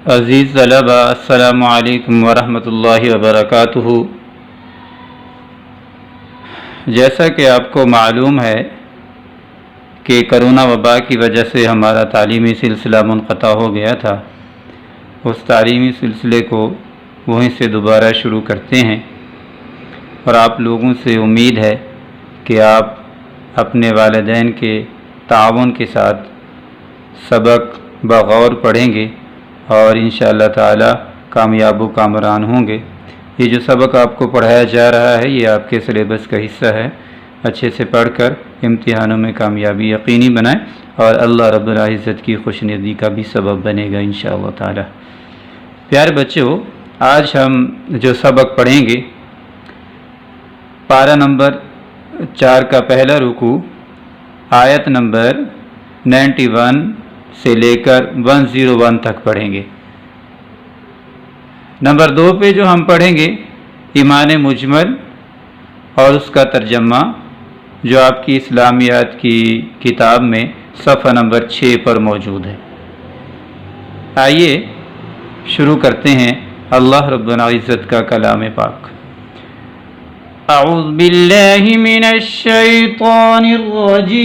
عزیز طلبہ، السلام علیکم ورحمۃ اللہ وبرکاتہ۔ جیسا کہ آپ کو معلوم ہے کہ کرونا وبا کی وجہ سے ہمارا تعلیمی سلسلہ منقطع ہو گیا تھا، اس تعلیمی سلسلے کو وہیں سے دوبارہ شروع کرتے ہیں، اور آپ لوگوں سے امید ہے کہ آپ اپنے والدین کے تعاون کے ساتھ سبق بغور پڑھیں گے اور انشاءاللہ تعالی کامیاب و کامران ہوں گے۔ یہ جو سبق آپ کو پڑھایا جا رہا ہے یہ آپ کے سلیبس کا حصہ ہے، اچھے سے پڑھ کر امتحانوں میں کامیابی یقینی بنائیں اور اللہ رب العزت کی خوشنودی کا بھی سبب بنے گا انشاءاللہ تعالی۔ پیارے بچوں، آج ہم جو سبق پڑھیں گے پارہ نمبر 4 کا پہلا رکوع آیت نمبر 91 سے لے کر 101 تک پڑھیں گے۔ نمبر 2 پہ جو ہم پڑھیں گے ایمان مجمل اور اس کا ترجمہ، جو آپ کی اسلامیات کی کتاب میں صفحہ نمبر 6 پر موجود ہے۔ آئیے شروع کرتے ہیں اللہ رب العزت کا کلام پاک۔ اعوذ باللہ من الشیطان الرجیم،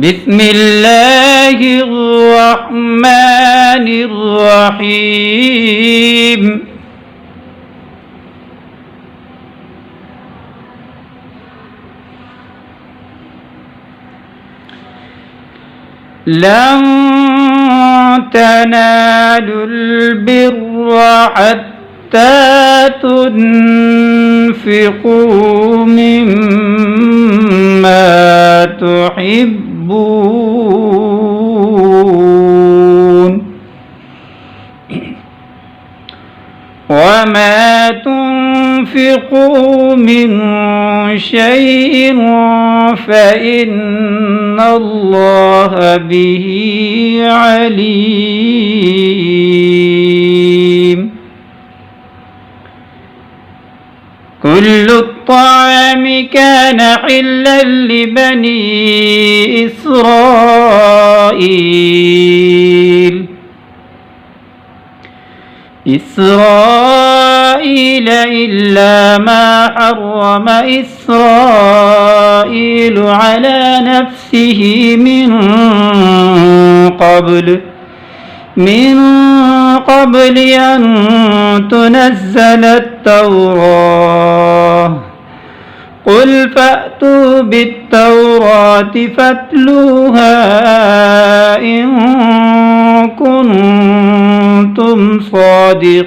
بسم اللہ الرحمن الرحیم۔ لن تنالوا البر حتى تنفقوا مما تحبون وما تنفقوا من شيء فإن الله به عليم۔ كل الطعام كان حلا لبني إسرائيل إلا ما حرم إسرائيل على نفسه من قبل أن تنزل التوراة، قل فأتوا بالتوراة فاتلوها إن كنتم صادقين،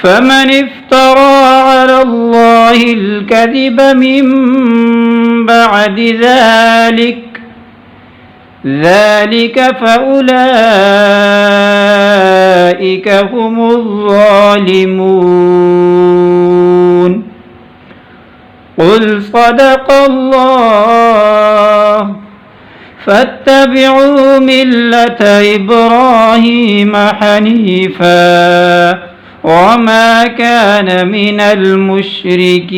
فمن افترى على الله الكذب من بعد ذلك فأولئك هم الظالمون۔ قل صدق الله، فاتبعوا ملة إبراهيم حنيفا وما كان من المشركين،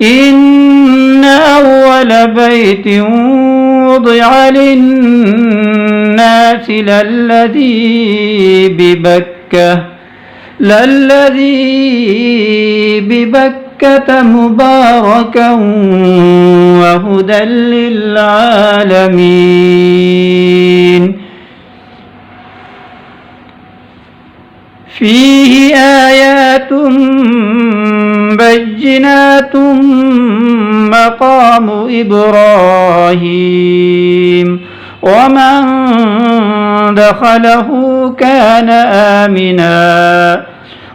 إن أول بيت وضع للناس للذي ببكة مباركا وهدى للعالمين، فيه آيات بينات مقام إبراهيم ومن دخله كان آمنا،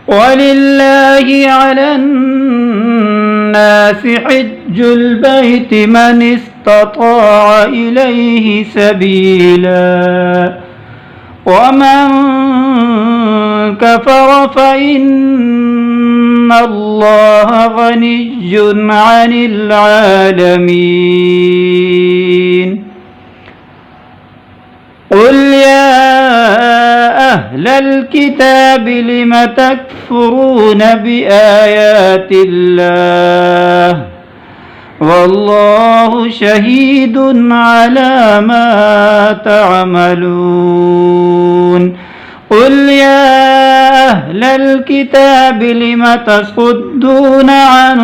ولله على الناس حج البيت من استطاع إليه سبيلا، ومن كفر فإن الله غني عن العالمين۔ قل يا أهل الكتاب لم تكفرون بآيات الله والله شهيد على ما تعملون قل يا أهل الكتاب لم تصدون عن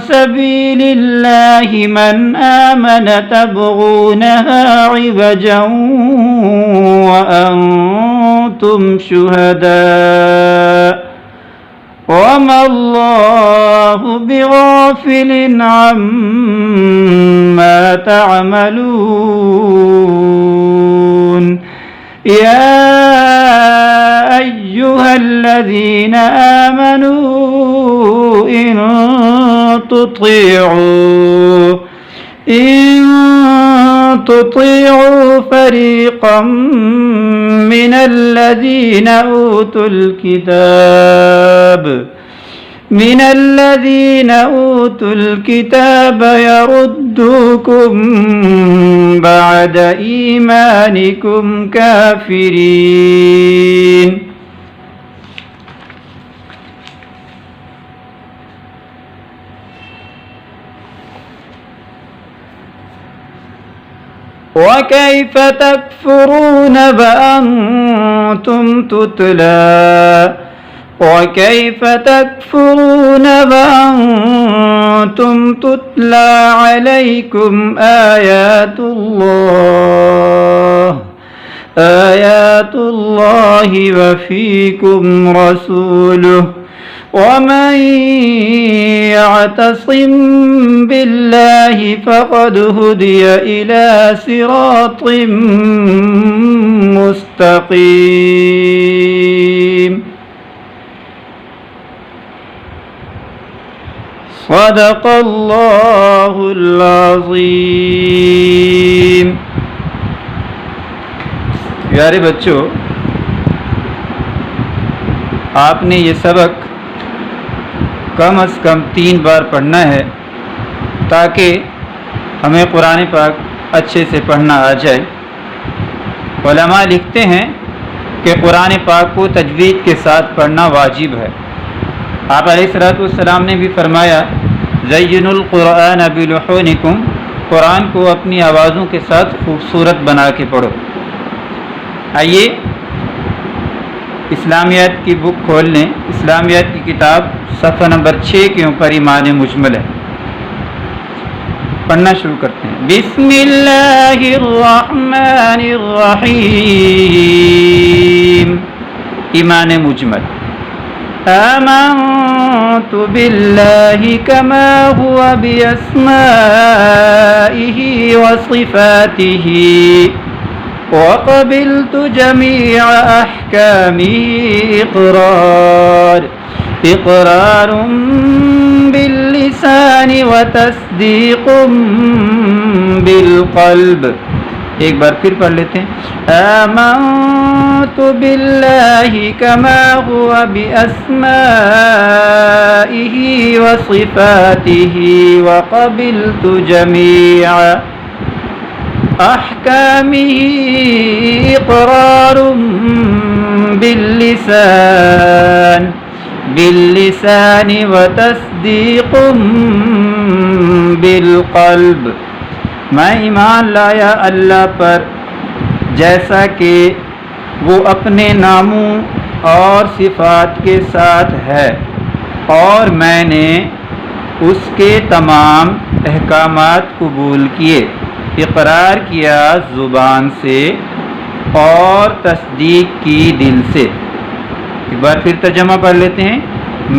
سبيل الله من آمن تبغونها عوجا وأنتم شهداء وما الله بغافل عما تعملون يا أيها الذين آمنوا إن تطيعوا فريقا من الذين أوتوا الكتاب يردوكم بعد إيمانكم كافرين وكيف تكفرون وأنتم تتلى عليكم آيات الله وفيكم رسوله ومن يعتصم بالله فقد هدي إلى صراط مستقيم صدق اللہ العظیم۔ پیارے بچوں، آپ نے یہ سبق کم از کم 3 بار پڑھنا ہے تاکہ ہمیں قرآن پاک اچھے سے پڑھنا آ جائے۔ علماء لکھتے ہیں کہ قرآن پاک کو تجوید کے ساتھ پڑھنا واجب ہے۔ آپ علیہ السلام نے بھی فرمایا زینوا القرآن بلحونکم، قرآن کو اپنی آوازوں کے ساتھ خوبصورت بنا کے پڑھو۔ آئیے اسلامیات کی بک کھول لیں۔ اسلامیات کی کتاب صفحہ نمبر 6 کے اوپر ایمان مجمل ہے، پڑھنا شروع کرتے ہیں۔ بسم اللہ الرحمن الرحیم۔ ایمان مجمل۔ آمنت باللہ کما هو بأسمائه وصفاته وقبلت جميع أحكامه إقرار باللسان وتصديق بالقلب۔ ایک بار پھر پڑھ لیتے ہیں۔ آمنت باللہ کما هو بأسمائه وصفاته وقبلت جميع أحكامه إقرار باللسان وتصديق بالقلب۔ میں ایمان لایا اللہ پر جیسا کہ وہ اپنے ناموں اور صفات کے ساتھ ہے، اور میں نے اس کے تمام احکامات قبول کیے، اقرار کیا زبان سے اور تصدیق کی دل سے۔ ایک بار پھر ترجمہ پڑھ لیتے ہیں۔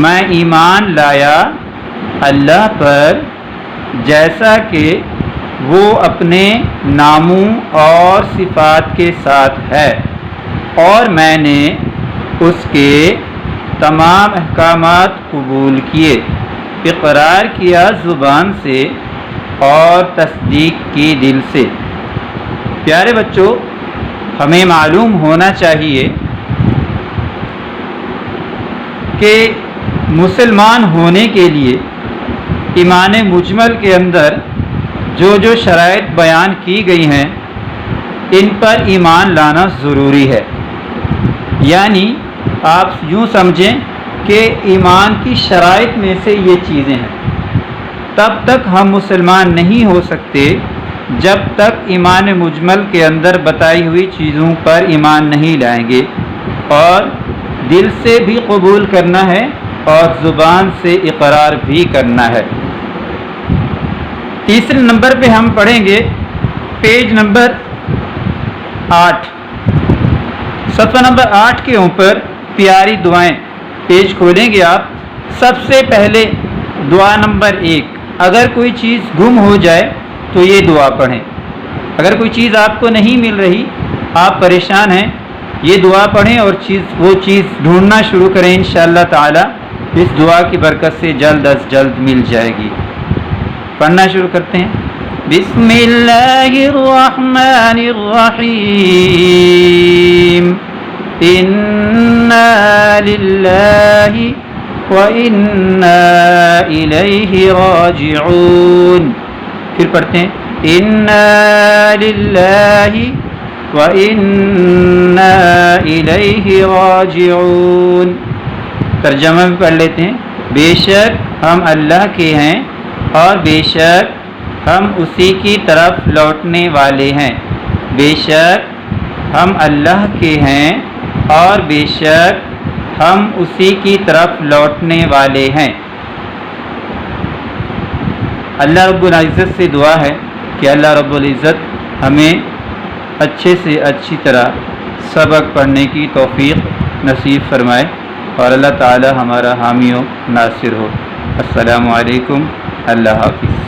میں ایمان لایا اللہ پر جیسا کہ وہ اپنے ناموں اور صفات کے ساتھ ہے، اور میں نے اس کے تمام احکامات قبول کیے، اقرار کیا زبان سے اور تصدیق کی دل سے۔ پیارے بچوں، ہمیں معلوم ہونا چاہیے کہ مسلمان ہونے کے لیے ایمان مجمل کے اندر جو جو شرائط بیان کی گئی ہیں ان پر ایمان لانا ضروری ہے. یعنی آپ یوں سمجھیں کہ ایمان کی شرائط میں سے یہ چیزیں ہیں. تب تک ہم مسلمان نہیں ہو سکتے جب تک ایمان مجمل کے اندر بتائی ہوئی چیزوں پر ایمان نہیں لائیں گے، اور دل سے بھی قبول کرنا ہے اور زبان سے اقرار بھی کرنا ہے. تیسرے نمبر پہ ہم پڑھیں گے پیج نمبر 8، صفحہ نمبر 8 کے اوپر پیاری دعائیں. پیج کھولیں گے آپ. سب سے پہلے دعا نمبر 1، اگر کوئی چیز گم ہو جائے تو یہ دعا پڑھیں. اگر کوئی چیز آپ کو نہیں مل رہی، آپ پریشان ہیں، یہ دعا پڑھیں اور وہ چیز ڈھونڈنا شروع کریں. انشاءاللہ تعالی اس دعا کی برکت سے جلد از جلد مل جائے گی. پڑھنا شروع کرتے ہیں. بسم اللہ الرحمن الرحیم. انا للہ وَإِنَّا إِلَيْهِ رَاجِعُونَ. پھر پڑھتے ہیں اِنَّا لِلَّهِ وَإِنَّا إِلَيْهِ رَاجِعُونَ. ترجمہ بھی پڑھ لیتے ہیں. بے شک ہم اللہ کے ہیں اور بے شک ہم اسی کی طرف لوٹنے والے ہیں. بے شک ہم اللہ کے ہیں اور بے شک ہم اسی کی طرف لوٹنے والے ہیں. اللہ رب العزت سے دعا ہے کہ اللہ رب العزت ہمیں اچھے سے اچھی طرح سبق پڑھنے کی توفیق نصیب فرمائے اور اللہ تعالی ہمارا حامی و ناصر ہو. السلام علیکم. اللہ حافظ.